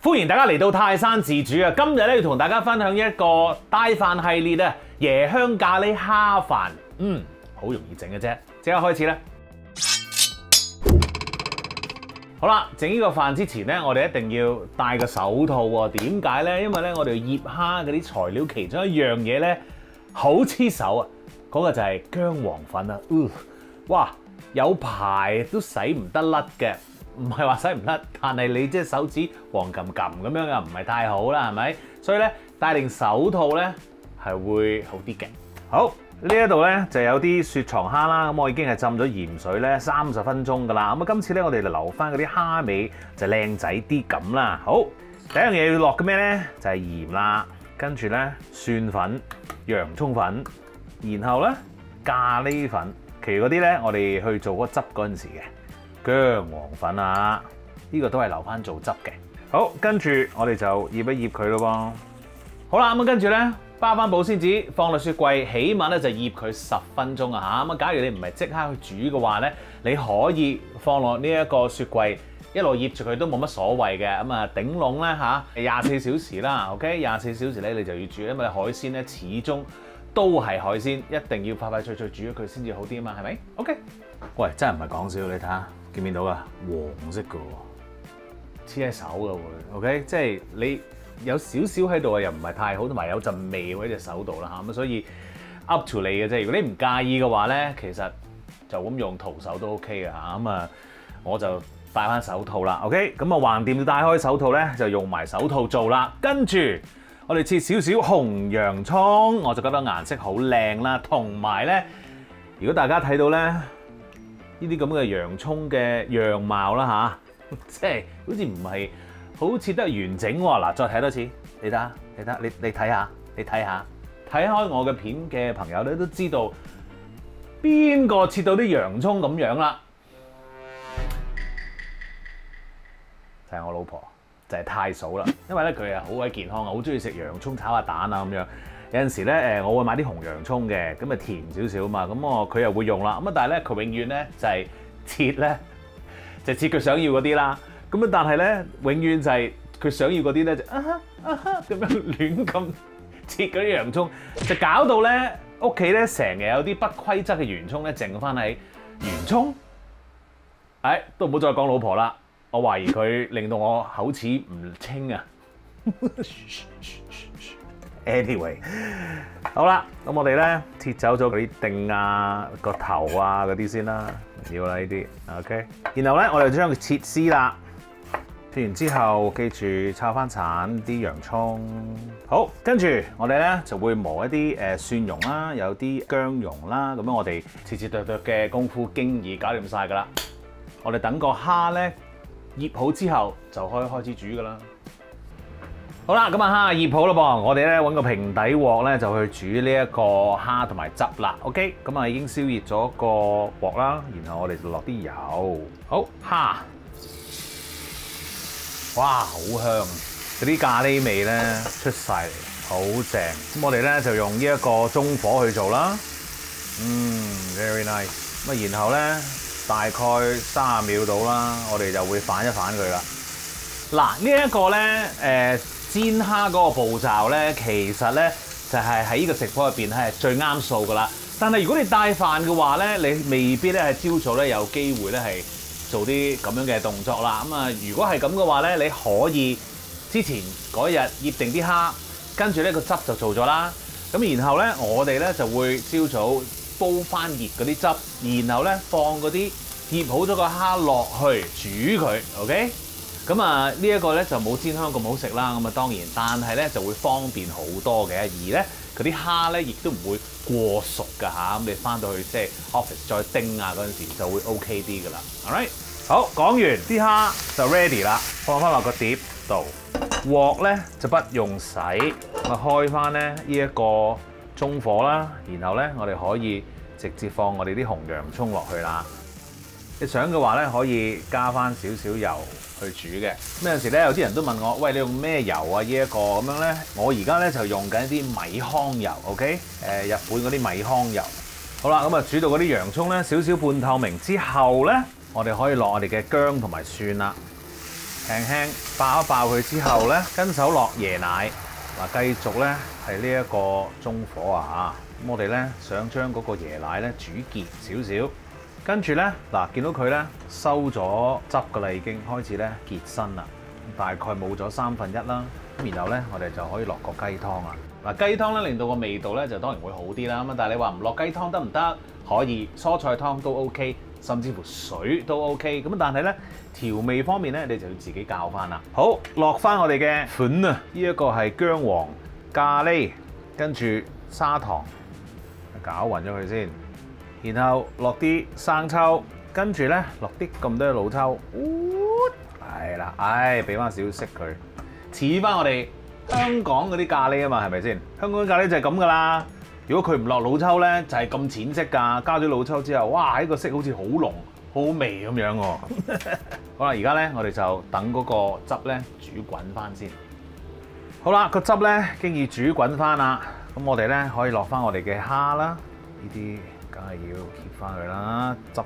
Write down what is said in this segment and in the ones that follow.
歡迎大家嚟到泰山自主啊！今日咧要同大家分享一個帶飯系列啊，椰香咖喱蝦飯。好容易整嘅啫，即刻開始啦！好啦，整呢個飯之前咧，我哋一定要戴個手套喎。點解咧？因為咧，我哋醃蝦嗰啲材料其中一樣嘢咧，好黐手啊！嗰個就係薑黃粉啊！哇，有排都洗唔得甩嘅。唔係話洗唔甩，但係你即係手指黃撳撳咁樣又唔係太好啦，係咪？所以咧戴定手套咧係會好啲嘅。好，呢一度咧就有啲雪藏蝦啦，咁我已經係浸咗鹽水咧30分鐘㗎啦。咁啊，今次咧我哋就留翻嗰啲蝦尾就靚仔啲咁啦。好，第一樣嘢要落嘅咩咧？就係鹽啦，跟住咧蒜粉、洋葱粉，然後咧咖喱粉，其餘嗰啲咧我哋去做嗰個汁嗰陣時嘅。薑黃粉啊，呢個都係留翻做汁嘅。好，跟住我哋就醃一醃佢咯喎。好啦，咁跟住咧包翻保鮮紙，放落雪櫃，起碼咧就醃佢10分鐘啊嚇。咁假如你唔係即刻去煮嘅話咧，你可以放落呢一個雪櫃，一路醃住佢都冇乜所謂嘅。咁啊頂籠咧嚇24小時啦 ，OK， 24小時咧你就要煮，因為海鮮咧始終都係海鮮，一定要快快脆脆煮咗佢先至好啲啊嘛，係咪 ？OK。喂，真係唔係講笑，你睇下。見唔見到啊？黃色嘅喎，黐喺手嘅會 ，OK， 即係你有少少喺度啊，又唔係太好，同埋有陣味喺隻手度啦嚇，咁所以 up to 你嘅啫。如果你唔介意嘅話咧，其實就咁用徒手都 OK 嘅嚇。咁啊，我就戴翻手套啦 ，OK， 咁啊橫掂要戴開手套咧，就用埋手套做啦。跟住我哋切少少紅洋葱，我就覺得顏色好靚啦，同埋咧，如果大家睇到咧。呢啲咁嘅洋葱嘅樣貌啦嚇，即係好似唔係好切得完整喎。嗱，再睇多次，你睇，你睇下，睇開我嘅片嘅朋友咧都知道邊個切到啲洋葱咁樣啦，就係我老婆，就係太嫂啦。因為咧佢係好鬼健康啊，好中意食洋葱炒下蛋啊咁樣。有陣時咧，我會買啲紅洋葱嘅，咁啊甜少少嘛，咁佢又會用啦。咁啊，但係咧佢永遠咧就係切咧，就切佢想要嗰啲啦。咁啊，但係咧永遠就係佢想要嗰啲咧就咁樣亂咁切嗰啲洋葱，就搞到咧屋企咧成日有啲不規則嘅洋葱咧剩翻喺洋葱。都唔好再講老婆啦，我懷疑佢令到我口齒唔清啊。Anyway， 好啦，咁我哋咧切走咗嗰啲頂啊、個頭啊嗰啲先啦，唔要啦呢啲 ，OK。然後咧，我哋就將佢切絲啦。切完之後，記住抄翻鏟啲洋葱。好，跟住我哋咧就會磨一啲蒜蓉啦，有啲薑蓉啦，咁樣我哋切切剁剁嘅功夫經已搞掂晒㗎啦。我哋等個蝦咧醃好之後，就可以開始煮㗎啦。好啦，咁啊蝦醃好啦噃，我哋咧揾個平底鑊咧就去煮呢一個蝦同埋汁啦。OK， 咁啊已經燒熱咗個鑊啦，然後我哋就落啲油。好，蝦，哇，好香，嗰啲咖喱味咧出晒嚟，好正。咁我哋咧就用呢一個中火去做啦。very nice。咁啊，然後咧大概30秒到啦，我哋就會反一反佢啦。嗱，呢一個咧煎蝦嗰個步驟咧，其實咧就係喺呢個食譜入邊係最啱數噶啦。但係如果你帶飯嘅話咧，你未必咧係朝早咧有機會咧係做啲咁樣嘅動作啦。咁啊，如果係咁嘅話咧，你可以之前嗰日醃定啲蝦，跟住呢個汁就做咗啦。咁然後咧，我哋咧就會朝早煲翻熱嗰啲汁，然後咧放嗰啲醃好咗個蝦落去煮佢 ，OK？咁啊，呢一個咧就冇煎香咁好食啦。咁啊當然，但係咧就會方便好多嘅。而咧嗰啲蝦咧亦都唔會過熟㗎嚇。咁你翻到去即係 office 再叮啊嗰陣時就會 OK 啲㗎啦。Alright， 好，講完啲蝦就 ready 啦，放翻落個碟度。鑊咧就不用洗，咁啊開翻咧呢一個中火啦。然後咧我哋可以直接放我哋啲紅洋葱落去啦。你想嘅話咧，可以加翻少少油去煮嘅。咁有陣時咧，有啲人都問我：喂，你用咩油啊？呢一個咁樣咧，我而家咧就用緊啲米糠油 ，OK？ 日本嗰啲米糠油。好啦，咁啊煮到嗰啲洋葱咧少少半透明之後咧，我哋可以落我哋嘅薑同埋蒜啦。輕輕爆一爆佢之後咧，跟手落椰奶。嗱，繼續咧係呢一個中火啊嚇。咁我哋咧想將嗰個椰奶咧煮結少少，跟住咧嗱，見到佢咧收咗汁㗎啦，已經開始咧結身啦，大概冇咗1/3啦。咁然後咧，我哋就可以落個雞湯啦。嗱，雞湯咧令到個味道咧就當然會好啲啦。咁但係你話唔落雞湯得唔得？可以，蔬菜湯都 OK， 甚至乎水都 OK。咁但係咧調味方面咧，你就要自己教翻啦。好，落翻我哋嘅款啊！呢一個係薑黃咖喱，跟住砂糖，攪勻咗佢先。然後落啲生抽，跟住咧落啲咁多老抽，係啦，俾翻少少色佢。似翻我哋香港嗰啲咖喱啊嘛，係咪先？香港啲咖喱就係咁噶啦。如果佢唔落老抽咧，就係咁淺色㗎。加咗老抽之後，哇！呢個色好似好濃、好味咁樣喎。好啦，而家咧我哋就等嗰個汁咧煮滾翻先。好啦，個汁咧經已煮滾翻啦。咁我哋咧可以落翻我哋嘅蝦啦。呢啲梗係要揭翻佢啦，汁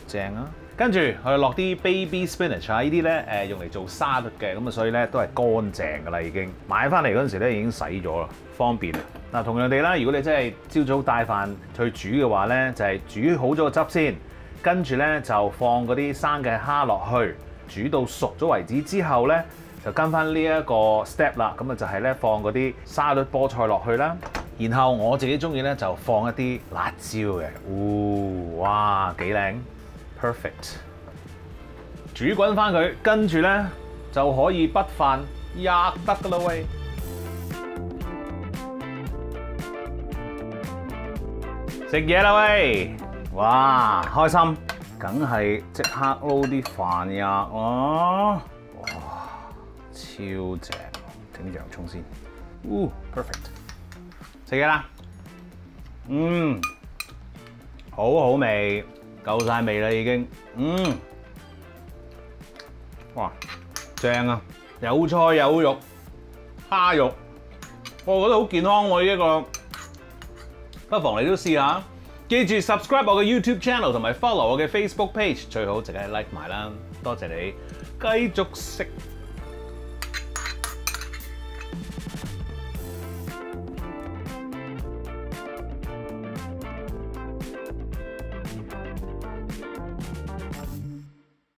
正啊！跟住我哋落啲 baby spinach 啊，呢啲咧用嚟做沙律嘅，咁啊所以咧都係乾淨㗎啦已經。買翻嚟嗰陣時咧已經洗咗啦，方便。嗱，同樣地啦，如果你真係朝早帶飯去煮嘅話咧，就係煮好咗個汁先，跟住咧就放嗰啲生嘅蝦落去，煮到熟咗為止之後咧，就跟翻呢一個 step 啦。咁啊就係咧放嗰啲沙律菠菜落去啦。然後我自己中意咧就放一啲辣椒嘅，哇幾靚！Perfect， 煮滾翻佢，跟住咧就可以畢飯吔得噶啦喂！食嘢啦喂！哇，開心，梗係即刻撈啲飯吔咯！哇，超正！整洋葱先，perfect， 食嘢啦！好好味。夠晒味啦已經，哇，正啊！有菜有肉，蝦肉，我覺得好健康喎呢一個，不妨你都試下。記住 subscribe 我嘅 YouTube channel 同埋 follow 我嘅 Facebook page，最好淨係 like 埋啦。多謝你，繼續食。